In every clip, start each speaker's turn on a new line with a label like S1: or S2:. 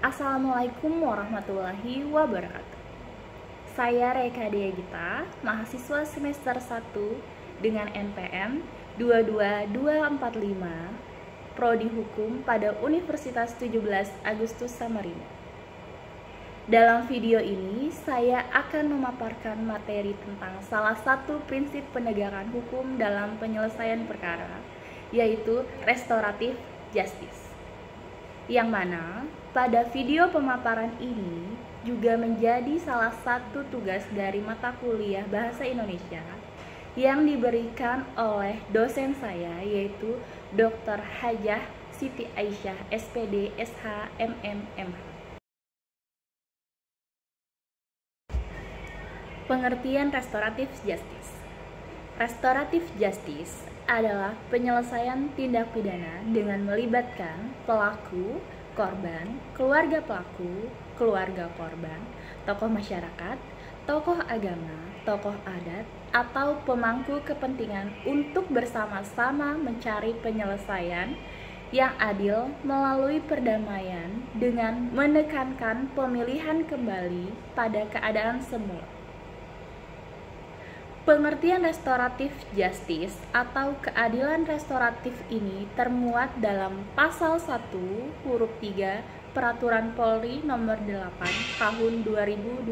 S1: Assalamualaikum warahmatullahi wabarakatuh. Saya Reka Dea Gita, mahasiswa semester 1 dengan NPM 22245, Prodi Hukum pada Universitas 17 Agustus Samarinda. Dalam video ini, saya akan memaparkan materi tentang salah satu prinsip penegakan hukum dalam penyelesaian perkara, yaitu restoratif justice. Yang mana pada video pemaparan ini juga menjadi salah satu tugas dari mata kuliah Bahasa Indonesia yang diberikan oleh dosen saya, yaitu Dr. Hajah Siti Aisyah, SPD, SH, MM, MH. Pengertian restoratif justice. Restoratif justice adalah penyelesaian tindak pidana dengan melibatkan pelaku, korban, keluarga pelaku, keluarga korban, tokoh masyarakat, tokoh agama, tokoh adat, atau pemangku kepentingan untuk bersama-sama mencari penyelesaian yang adil melalui perdamaian dengan menekankan pemilihan kembali pada keadaan semula. Pengertian restoratif justice atau keadilan restoratif ini termuat dalam Pasal 1 huruf 3 Peraturan Polri Nomor 8 Tahun 2021.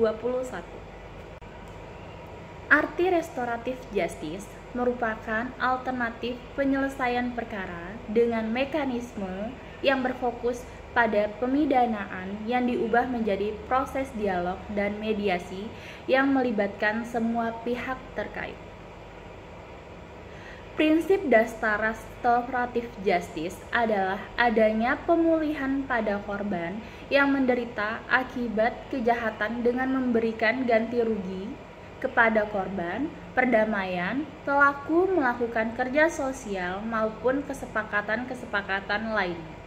S1: Arti restoratif justice merupakan alternatif penyelesaian perkara dengan mekanisme yang berfokus pada pemidanaan yang diubah menjadi proses dialog dan mediasi yang melibatkan semua pihak terkait. Prinsip dasar restoratif justice adalah adanya pemulihan pada korban yang menderita akibat kejahatan dengan memberikan ganti rugi kepada korban, perdamaian, pelaku melakukan kerja sosial maupun kesepakatan-kesepakatan lainnya.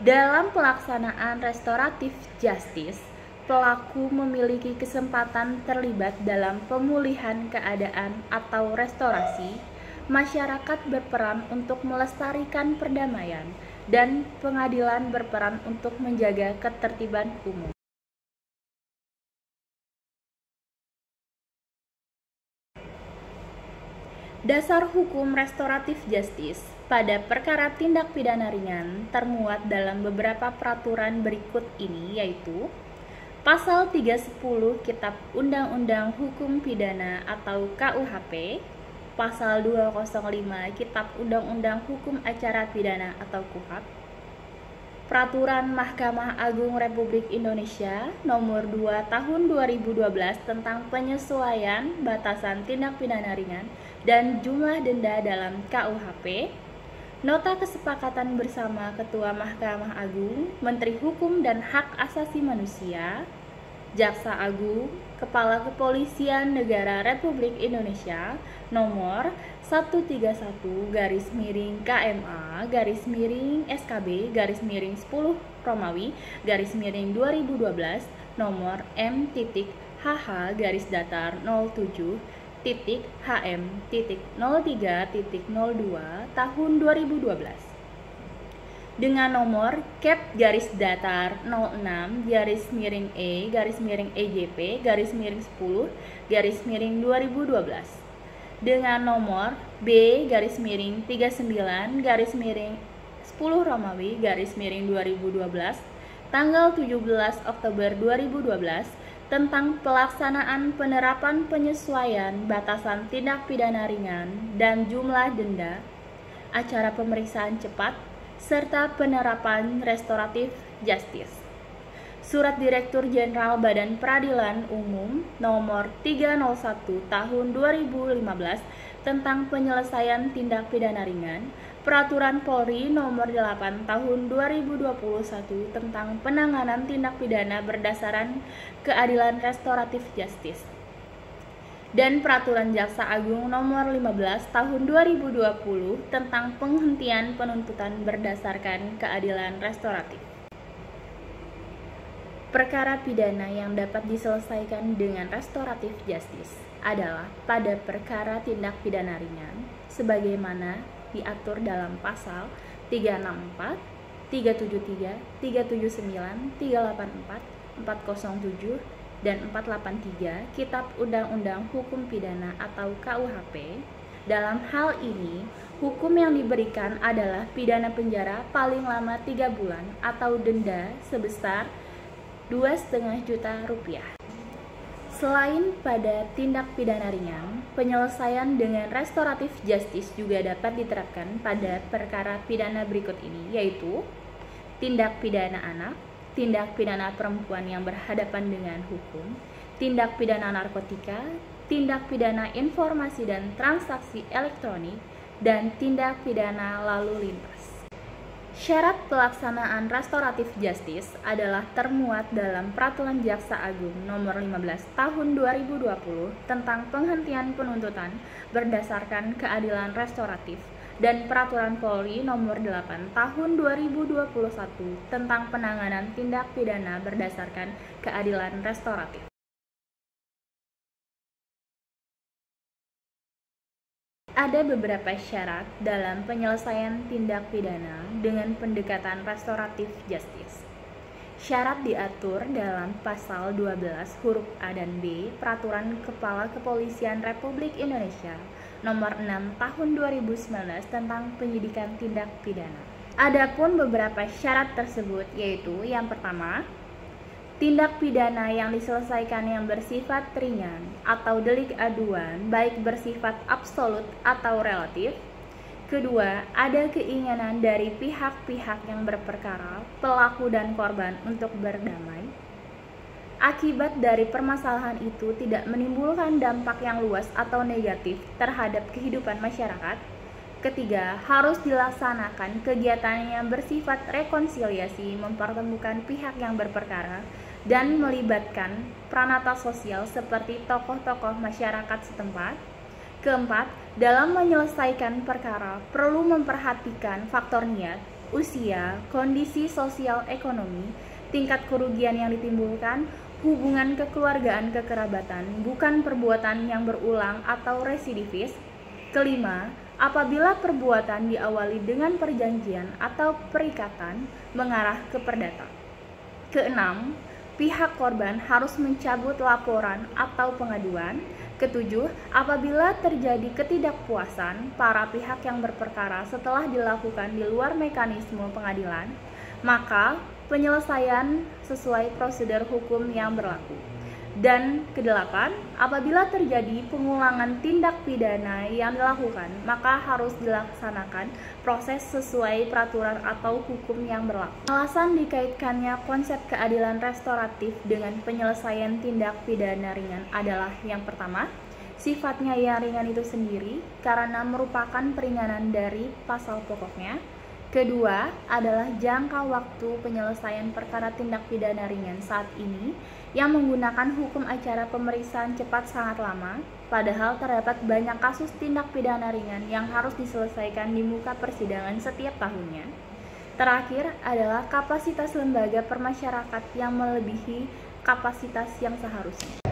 S1: Dalam pelaksanaan restoratif justice, pelaku memiliki kesempatan terlibat dalam pemulihan keadaan atau restorasi, masyarakat berperan untuk melestarikan perdamaian, dan pengadilan berperan untuk menjaga ketertiban umum. Dasar hukum restoratif justice pada perkara tindak pidana ringan termuat dalam beberapa peraturan berikut ini, yaitu Pasal 310 Kitab Undang-Undang Hukum Pidana atau KUHP, Pasal 205 Kitab Undang-Undang Hukum Acara Pidana atau KUHAP, Peraturan Mahkamah Agung Republik Indonesia Nomor 2 Tahun 2012 tentang penyesuaian batasan tindak pidana ringan dan jumlah denda dalam KUHP, Nota Kesepakatan bersama Ketua Mahkamah Agung, Menteri Hukum dan Hak Asasi Manusia, Jaksa Agung, Kepala Kepolisian Negara Republik Indonesia Nomor 131-KMA-SKB-10 Romawi /2012 Nomor M-HH-07.HM.03.02 Tahun 2012 dengan nomor Kep-E-EJP-10-2012 dengan nomor B-39-10 Romawi /2012 tanggal 17 Oktober 2012 tentang pelaksanaan penerapan penyesuaian batasan tindak pidana ringan dan jumlah denda, acara pemeriksaan cepat, serta penerapan restoratif justice. Surat Direktur Jenderal Badan Peradilan Umum Nomor 301 Tahun 2015 tentang penyelesaian tindak pidana ringan, Peraturan Polri Nomor 8 Tahun 2021 tentang penanganan tindak pidana berdasarkan keadilan restoratif justice, dan Peraturan Jaksa Agung Nomor 15 Tahun 2020 tentang penghentian penuntutan berdasarkan keadilan restoratif. Perkara pidana yang dapat diselesaikan dengan restoratif justice adalah pada perkara tindak pidana ringan sebagaimana diatur dalam pasal 364, 373, 379, 384, 407, dan 483 Kitab Undang-Undang Hukum Pidana atau KUHP. Dalam hal ini, hukum yang diberikan adalah pidana penjara paling lama 3 bulan atau denda sebesar Rp2,5 juta. Selain pada tindak pidana ringan, penyelesaian dengan restoratif justice juga dapat diterapkan pada perkara pidana berikut ini, yaitu tindak pidana anak, tindak pidana perempuan yang berhadapan dengan hukum, tindak pidana narkotika, tindak pidana informasi dan transaksi elektronik, dan tindak pidana lalu lintas. Syarat pelaksanaan restoratif justice adalah termuat dalam Peraturan Jaksa Agung Nomor 15 Tahun 2020 tentang penghentian penuntutan berdasarkan keadilan restoratif dan Peraturan Polri Nomor 8 Tahun 2021 tentang penanganan tindak pidana berdasarkan keadilan restoratif. Ada beberapa syarat dalam penyelesaian tindak pidana dengan pendekatan restoratif justice. Syarat diatur dalam pasal 12 huruf A dan B Peraturan Kepala Kepolisian Republik Indonesia Nomor 6 Tahun 2019 tentang penyidikan tindak pidana. Adapun beberapa syarat tersebut yaitu yang pertama, tindak pidana yang diselesaikan yang bersifat ringan atau delik aduan baik bersifat absolut atau relatif. Kedua, ada keinginan dari pihak-pihak yang berperkara, pelaku dan korban untuk berdamai. Akibat dari permasalahan itu tidak menimbulkan dampak yang luas atau negatif terhadap kehidupan masyarakat. Ketiga, harus dilaksanakan kegiatan yang bersifat rekonsiliasi, mempertemukan pihak yang berperkara, dan melibatkan pranata sosial seperti tokoh-tokoh masyarakat setempat. Keempat, dalam menyelesaikan perkara perlu memperhatikan faktor niat, usia, kondisi sosial ekonomi, tingkat kerugian yang ditimbulkan, hubungan kekeluargaan kekerabatan, bukan perbuatan yang berulang atau residivis. Kelima, apabila perbuatan diawali dengan perjanjian atau perikatan mengarah ke perdata. Keenam, pihak korban harus mencabut laporan atau pengaduan. Ketujuh, apabila terjadi ketidakpuasan para pihak yang berperkara setelah dilakukan di luar mekanisme pengadilan, maka penyelesaian sesuai prosedur hukum yang berlaku. Dan kedelapan, apabila terjadi pengulangan tindak pidana yang dilakukan, maka harus dilaksanakan proses sesuai peraturan atau hukum yang berlaku. Alasan dikaitkannya konsep keadilan restoratif dengan penyelesaian tindak pidana ringan adalah yang pertama, sifatnya yang ringan itu sendiri karena merupakan peringanan dari pasal pokoknya. Kedua adalah jangka waktu penyelesaian perkara tindak pidana ringan saat ini yang menggunakan hukum acara pemeriksaan cepat sangat lama, padahal terdapat banyak kasus tindak pidana ringan yang harus diselesaikan di muka persidangan setiap tahunnya. Terakhir adalah kapasitas lembaga permasyarakat yang melebihi kapasitas yang seharusnya.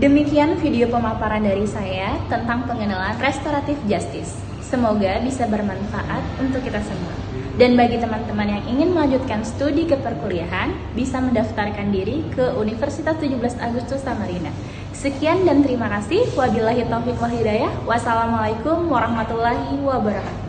S1: Demikian video pemaparan dari saya tentang pengenalan restoratif justice. Semoga bisa bermanfaat untuk kita semua. Dan bagi teman-teman yang ingin melanjutkan studi keperkuliahan, bisa mendaftarkan diri ke Universitas 17 Agustus Samarinda. Sekian dan terima kasih. Wabillahi taufiq wal hidayah. Wassalamualaikum warahmatullahi wabarakatuh.